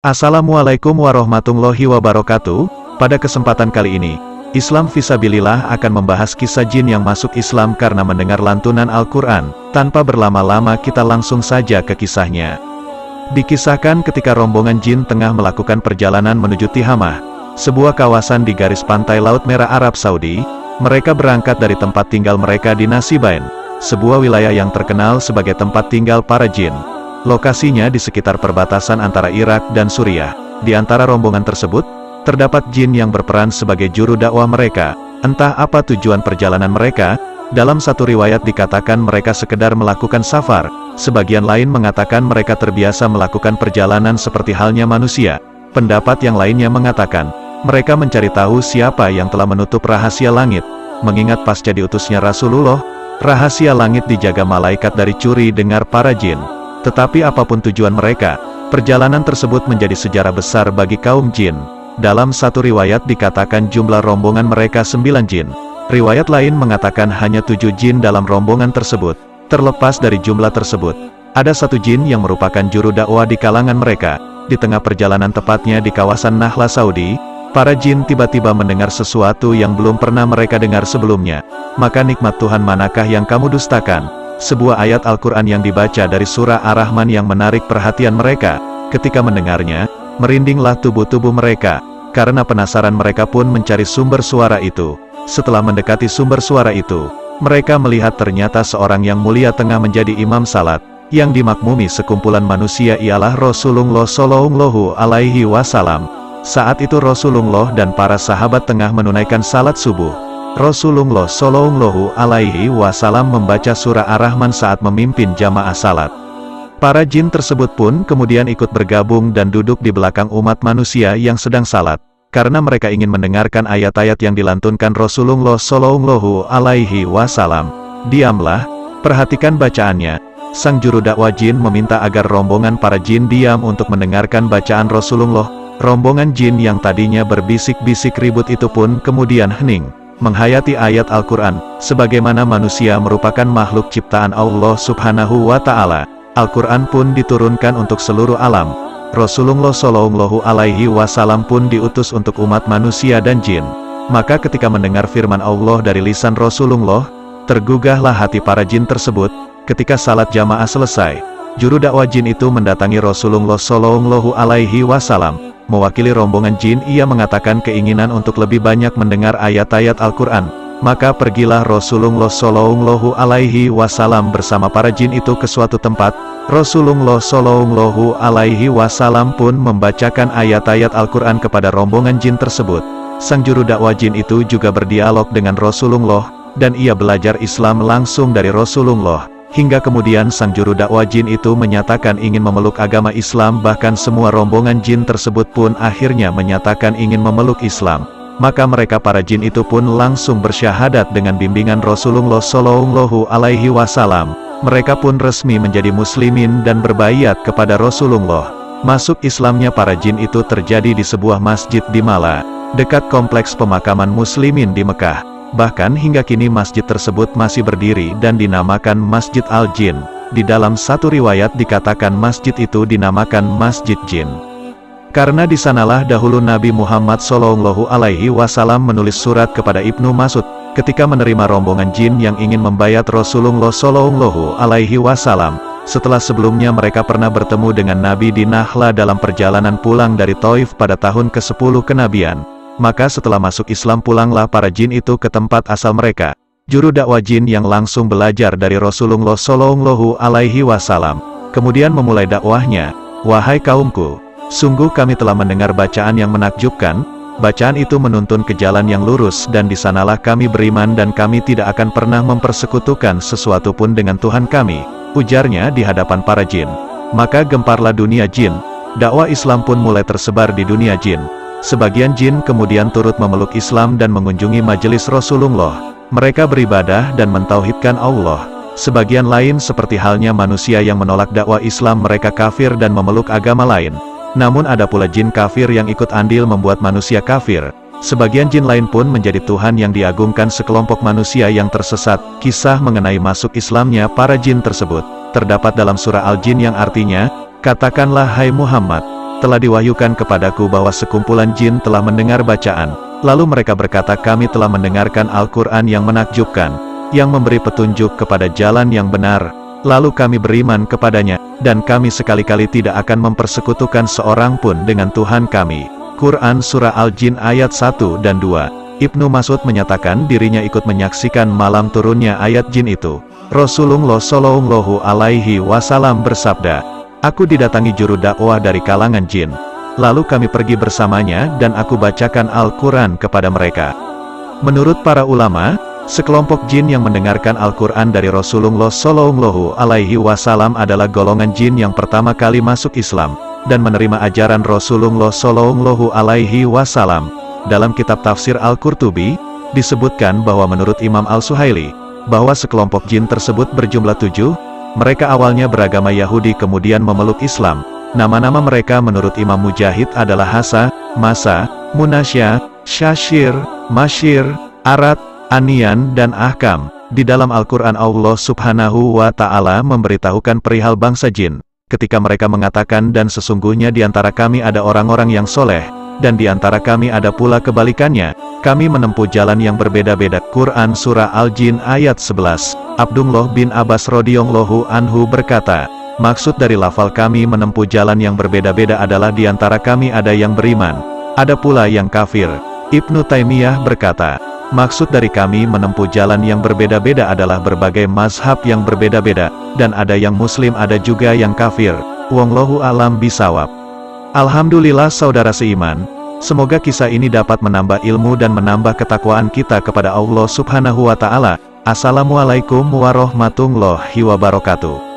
Assalamualaikum warahmatullahi wabarakatuh. Pada kesempatan kali ini, Islam Fisabilillah akan membahas kisah jin yang masuk Islam karena mendengar lantunan Al-Quran. Tanpa berlama-lama kita langsung saja ke kisahnya. Dikisahkan ketika rombongan jin tengah melakukan perjalanan menuju Tihamah, sebuah kawasan di garis pantai Laut Merah Arab Saudi. Mereka berangkat dari tempat tinggal mereka di Nasibain, sebuah wilayah yang terkenal sebagai tempat tinggal para jin. Lokasinya di sekitar perbatasan antara Irak dan Suriah. Di antara rombongan tersebut, terdapat jin yang berperan sebagai juru dakwah mereka. Entah apa tujuan perjalanan mereka, dalam satu riwayat dikatakan mereka sekedar melakukan safar, sebagian lain mengatakan mereka terbiasa melakukan perjalanan seperti halnya manusia. Pendapat yang lainnya mengatakan, mereka mencari tahu siapa yang telah menutup rahasia langit. Mengingat pasca diutusnya Rasulullah, rahasia langit dijaga malaikat dari curi dengar para jin. Tetapi apapun tujuan mereka, perjalanan tersebut menjadi sejarah besar bagi kaum jin. Dalam satu riwayat dikatakan jumlah rombongan mereka 9 jin. Riwayat lain mengatakan hanya 7 jin dalam rombongan tersebut. Terlepas dari jumlah tersebut, ada satu jin yang merupakan juru dakwah di kalangan mereka. Di tengah perjalanan, tepatnya di kawasan Nakhla Saudi, para jin tiba-tiba mendengar sesuatu yang belum pernah mereka dengar sebelumnya. Maka nikmat Tuhan manakah yang kamu dustakan? Sebuah ayat Al-Quran yang dibaca dari surah Ar-Rahman yang menarik perhatian mereka. Ketika mendengarnya, merindinglah tubuh-tubuh mereka. Karena penasaran mereka pun mencari sumber suara itu. Setelah mendekati sumber suara itu, mereka melihat ternyata seorang yang mulia tengah menjadi imam salat. Yang dimakmumi sekumpulan manusia ialah Rasulullah Shallallahu Alaihi Wasallam. Saat itu Rasulullah dan para sahabat tengah menunaikan salat subuh. Rasulullah Shallallahu Alaihi Wasallam membaca surah Ar-Rahman saat memimpin jamaah salat. Para jin tersebut pun kemudian ikut bergabung dan duduk di belakang umat manusia yang sedang salat, karena mereka ingin mendengarkan ayat-ayat yang dilantunkan Rasulullah Shallallahu Alaihi Wasallam. Diamlah, perhatikan bacaannya. Sang juru dakwah jin meminta agar rombongan para jin diam untuk mendengarkan bacaan Rasulullah. Rombongan jin yang tadinya berbisik-bisik ribut itu pun kemudian hening, menghayati ayat Al-Quran. Sebagaimana manusia merupakan makhluk ciptaan Allah Subhanahu wa Ta'ala, Al-Quran pun diturunkan untuk seluruh alam. Rasulullah Shallallahu Alaihi Wasallam pun diutus untuk umat manusia dan jin. Maka ketika mendengar firman Allah dari lisan Rasulullah, tergugahlah hati para jin tersebut. Ketika salat jamaah selesai, juru dakwah jin itu mendatangi Rasulullah Shallallahu Alaihi Wasallam. Mewakili rombongan jin, ia mengatakan keinginan untuk lebih banyak mendengar ayat-ayat Al-Quran. Maka pergilah Rasulullah Shallallahu Alaihi Wasallam bersama para jin itu ke suatu tempat. Rasulullah Shallallahu Alaihi Wasallam pun membacakan ayat-ayat Al-Quran kepada rombongan jin tersebut. Sang juru dakwah jin itu juga berdialog dengan Rasulullah, dan ia belajar Islam langsung dari Rasulullah. Hingga kemudian sang juru dakwah jin itu menyatakan ingin memeluk agama Islam. Bahkan semua rombongan jin tersebut pun akhirnya menyatakan ingin memeluk Islam. Maka mereka para jin itu pun langsung bersyahadat dengan bimbingan Rasulullah Shallallahu Alaihi Wasallam. Mereka pun resmi menjadi muslimin dan berbaiat kepada Rasulullah. Masuk Islamnya para jin itu terjadi di sebuah masjid di Mala, dekat kompleks pemakaman muslimin di Mekah. Bahkan hingga kini masjid tersebut masih berdiri dan dinamakan Masjid Al-Jin. Di dalam satu riwayat dikatakan masjid itu dinamakan Masjid Jin, karena di sanalah dahulu Nabi Muhammad Shallallahu Alaihi Wasallam menulis surat kepada Ibnu Mas'ud ketika menerima rombongan jin yang ingin membayat Rasulullah Shallallahu Alaihi Wasallam. Setelah sebelumnya mereka pernah bertemu dengan Nabi di Nakhla dalam perjalanan pulang dari Taif pada tahun ke-10 kenabian. Maka setelah masuk Islam pulanglah para jin itu ke tempat asal mereka. Juru dakwah jin yang langsung belajar dari Rasulullah Shallallahu Alaihi Wasallam kemudian memulai dakwahnya. Wahai kaumku, sungguh kami telah mendengar bacaan yang menakjubkan. Bacaan itu menuntun ke jalan yang lurus, dan di sanalah kami beriman dan kami tidak akan pernah mempersekutukan sesuatu pun dengan Tuhan kami, ujarnya di hadapan para jin. Maka gemparlah dunia jin. Dakwah Islam pun mulai tersebar di dunia jin. Sebagian jin kemudian turut memeluk Islam dan mengunjungi majelis Rasulullah. Mereka beribadah dan mentauhidkan Allah. Sebagian lain seperti halnya manusia yang menolak dakwah Islam, mereka kafir dan memeluk agama lain. Namun ada pula jin kafir yang ikut andil membuat manusia kafir. Sebagian jin lain pun menjadi Tuhan yang diagungkan sekelompok manusia yang tersesat. Kisah mengenai masuk Islamnya para jin tersebut terdapat dalam surah Al-Jin yang artinya, katakanlah hai Muhammad, telah diwahyukan kepadaku bahwa sekumpulan jin telah mendengar bacaan. Lalu mereka berkata, kami telah mendengarkan Al-Quran yang menakjubkan, yang memberi petunjuk kepada jalan yang benar. Lalu kami beriman kepadanya, dan kami sekali-kali tidak akan mempersekutukan seorang pun dengan Tuhan kami. Quran Surah Al-Jin ayat 1 dan 2. Ibnu Mas'ud menyatakan dirinya ikut menyaksikan malam turunnya ayat jin itu. Rasulullah Shallallahu Alaihi Wasallam bersabda, aku didatangi juru dakwah dari kalangan jin. Lalu kami pergi bersamanya dan aku bacakan Al-Quran kepada mereka. Menurut para ulama, sekelompok jin yang mendengarkan Al-Quran dari Rasulullah Shallallahu Alaihi Wasallam adalah golongan jin yang pertama kali masuk Islam, dan menerima ajaran Rasulullah Shallallahu Alaihi Wasallam. Dalam kitab tafsir Al-Qurtubi, disebutkan bahwa menurut Imam Al-Suhaili, bahwa sekelompok jin tersebut berjumlah 7, mereka awalnya beragama Yahudi kemudian memeluk Islam. Nama-nama mereka menurut Imam Mujahid adalah Hasa, Masa, Munasya, Syashir, Masyir, Arad, Anian dan Ahkam. Di dalam Al-Quran Allah Subhanahu wa Ta'ala memberitahukan perihal bangsa jin, ketika mereka mengatakan, dan sesungguhnya di antara kami ada orang-orang yang soleh, dan di antara kami ada pula kebalikannya, kami menempuh jalan yang berbeda-beda. Quran Surah Al-Jin ayat 11. Abdullah bin Abbas radhiyallahu anhu berkata, maksud dari lafal kami menempuh jalan yang berbeda-beda adalah di antara kami ada yang beriman, ada pula yang kafir. Ibnu Taimiyah berkata, maksud dari kami menempuh jalan yang berbeda-beda adalah berbagai mazhab yang berbeda-beda, dan ada yang muslim ada juga yang kafir. Wallahu a'lam bishawab. Alhamdulillah saudara seiman, semoga kisah ini dapat menambah ilmu dan menambah ketakwaan kita kepada Allah Subhanahu wa Ta'ala. Assalamualaikum warahmatullahi wabarakatuh.